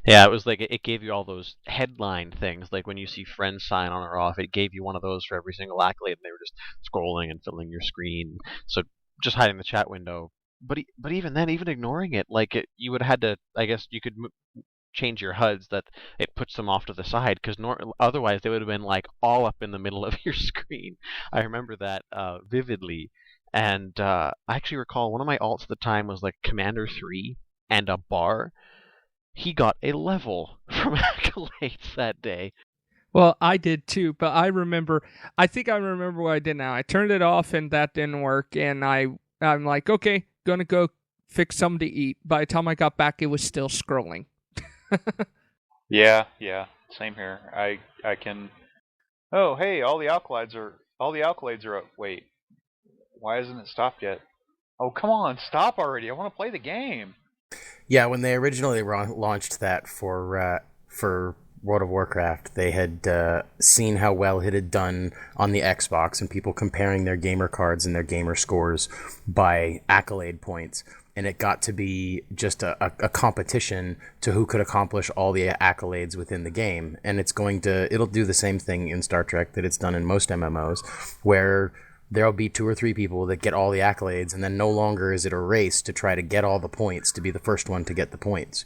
Yeah, it was like it gave you all those headline things, like when you see friends sign on or off, it gave you one of those for every single accolade, and they were just scrolling and filling your screen. So just hiding the chat window. But even then, even ignoring it, you would have had to, I guess you could change your HUDs that it puts them off to the side, because otherwise they would have been like all up in the middle of your screen. I remember that vividly. And I actually recall one of my alts at the time was like Commander 3 and a bar. He got a level from accolades that day. Well, I did too, but I think I remember what I did now. I turned it off and that didn't work, and I'm like, okay, gonna go fix something to eat. By the time I got back, it was still scrolling. Yeah, same here. I can. Oh, hey, all the accolades are up. Wait, why hasn't it stopped yet? Oh, come on, stop already! I want to play the game. Yeah, when they originally launched that for World of Warcraft, they had seen how well it had done on the Xbox and people comparing their gamer cards and their gamer scores by accolade points. And it got to be just a competition to who could accomplish all the accolades within the game. And it'll do the same thing in Star Trek that it's done in most MMOs, where there'll be 2 or 3 people that get all the accolades, and then no longer is it a race to try to get all the points to be the first one to get the points.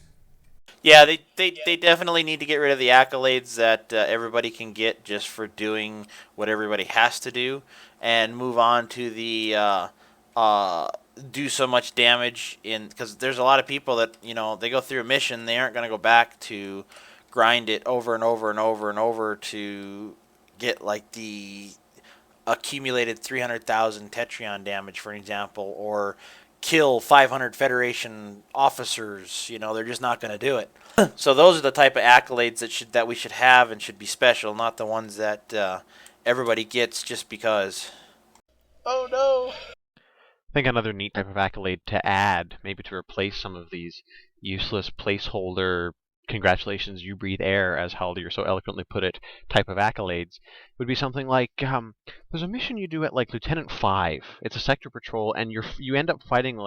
Yeah, they definitely need to get rid of the accolades that everybody can get just for doing what everybody has to do, and move on to the do so much damage because there's a lot of people that they go through a mission, they aren't going to go back to grind it over and over and over and over to get like the accumulated 300,000 Tetrion damage, for example, or kill 500 Federation officers. They're just not going to do it. So those are the type of accolades that we should have and should be special, not the ones that everybody gets just because. Oh no! I think another neat type of accolade to add, maybe to replace some of these useless placeholder congratulations, you breathe air, as Haldir so eloquently put it, type of accolades, would be something like, there's a mission you do at like Lieutenant 5. It's a sector patrol, and you end up fighting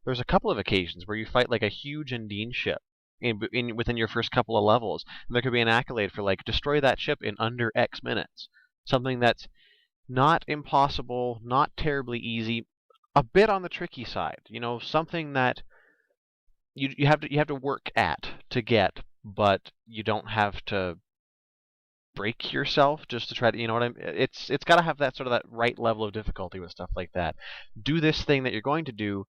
there's a couple of occasions where you fight like a huge Undine ship within your first couple of levels. And there could be an accolade for destroy that ship in under X minutes. Something that's not impossible, not terribly easy, a bit on the tricky side. Something that you have to work at to get, but you don't have to break yourself just to try to, what it's got to have that sort of that right level of difficulty with stuff like that. Do this thing that you're going to do,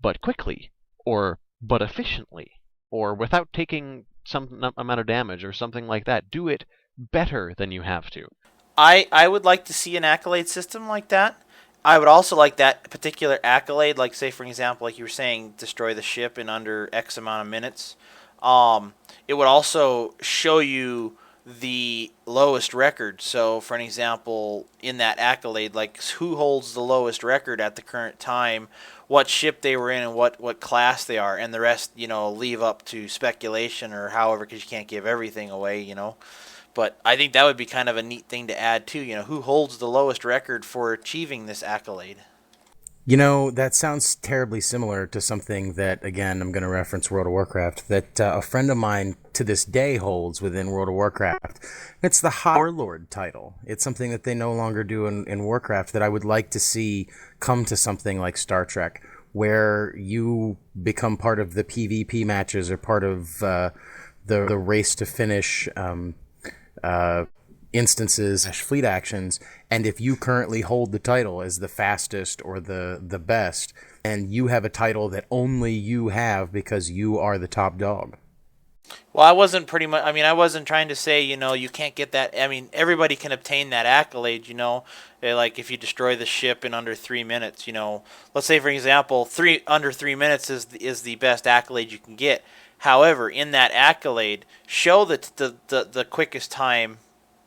but quickly, or but efficiently, or without taking some amount of damage or something like that. Do it better than you have to. I would like to see an accolade system like that. I would also like that particular accolade, like say for example, like you were saying, destroy the ship in under X amount of minutes. It would also show you the lowest record. So, for an example, in that accolade, like who holds the lowest record at the current time, what ship they were in, and what class they are, and the rest, leave up to speculation or however, because you can't give everything away. But I think that would be kind of a neat thing to add too. Who holds the lowest record for achieving this accolade? That sounds terribly similar to something that, again, I'm going to reference World of Warcraft, that a friend of mine to this day holds within World of Warcraft. It's the High Warlord title. It's something that they no longer do in Warcraft that I would like to see come to something like Star Trek, where you become part of the PvP matches or part of the race to finish instances, fleet actions, and if you currently hold the title as the fastest or the best, and you have a title that only you have because you are the top dog. Well, I wasn't trying to say, you can't get that. I mean, everybody can obtain that accolade, like if you destroy the ship in under 3 minutes, let's say, for example, under 3 minutes is the best accolade you can get. However, in that accolade, show the quickest time.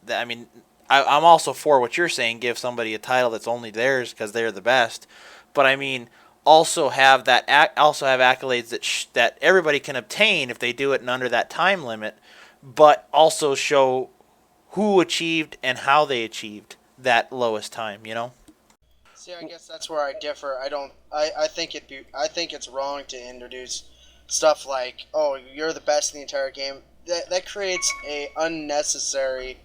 I'm also for what you're saying. Give somebody a title that's only theirs because they're the best. But I mean, also have accolades that everybody can obtain if they do it in under that time limit. But also show who achieved and how they achieved that lowest time. See, I guess that's where I differ. I think it's wrong to introduce stuff like, oh, you're the best in the entire game. That creates a unnecessary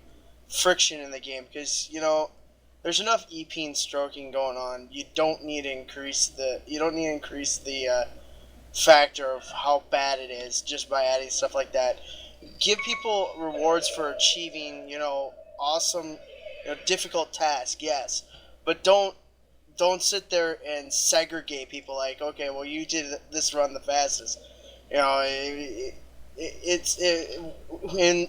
friction in the game because there's enough EP and stroking going on. You don't need to increase the factor of how bad it is just by adding stuff like that. Give people rewards for achieving awesome difficult tasks, yes, but don't sit there and segregate people like, okay, well, you did this run the fastest.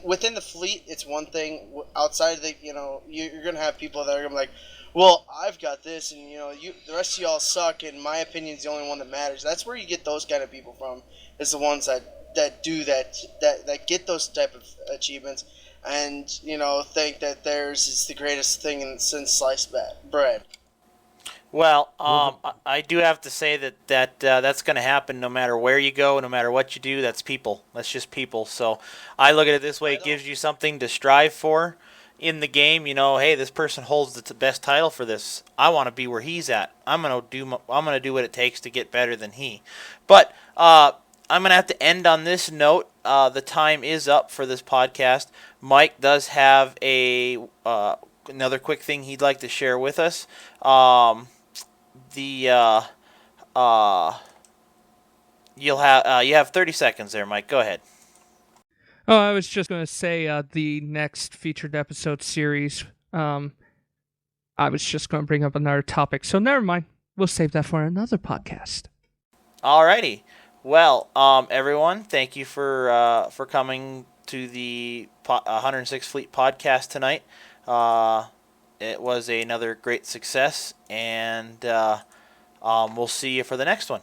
Within the fleet, it's one thing. Outside of the, you're gonna have people that are gonna be like, well, I've got this, and the rest of y'all suck, and my opinion is the only one that matters. That's where you get those kind of people from. Is the ones that do that get those type of achievements, and think that theirs is the greatest thing since sliced bread. Well, I do have to say that's going to happen no matter where you go, no matter what you do. That's people. That's just people. So I look at it this way: it gives you something to strive for in the game. Hey, this person holds the best title for this. I want to be where he's at. I'm gonna do what it takes to get better than he. But I'm gonna have to end on this note. The time is up for this podcast. Mike does have another quick thing he'd like to share with us. You have 30 seconds there, Mike. Go ahead. Oh, I was just going to say the next featured episode series. I was just going to bring up another topic, so never mind. We'll save that for another podcast. Alrighty. Well, everyone, thank you for coming to the 106 Fleet podcast tonight. It was another great success, and we'll see you for the next one.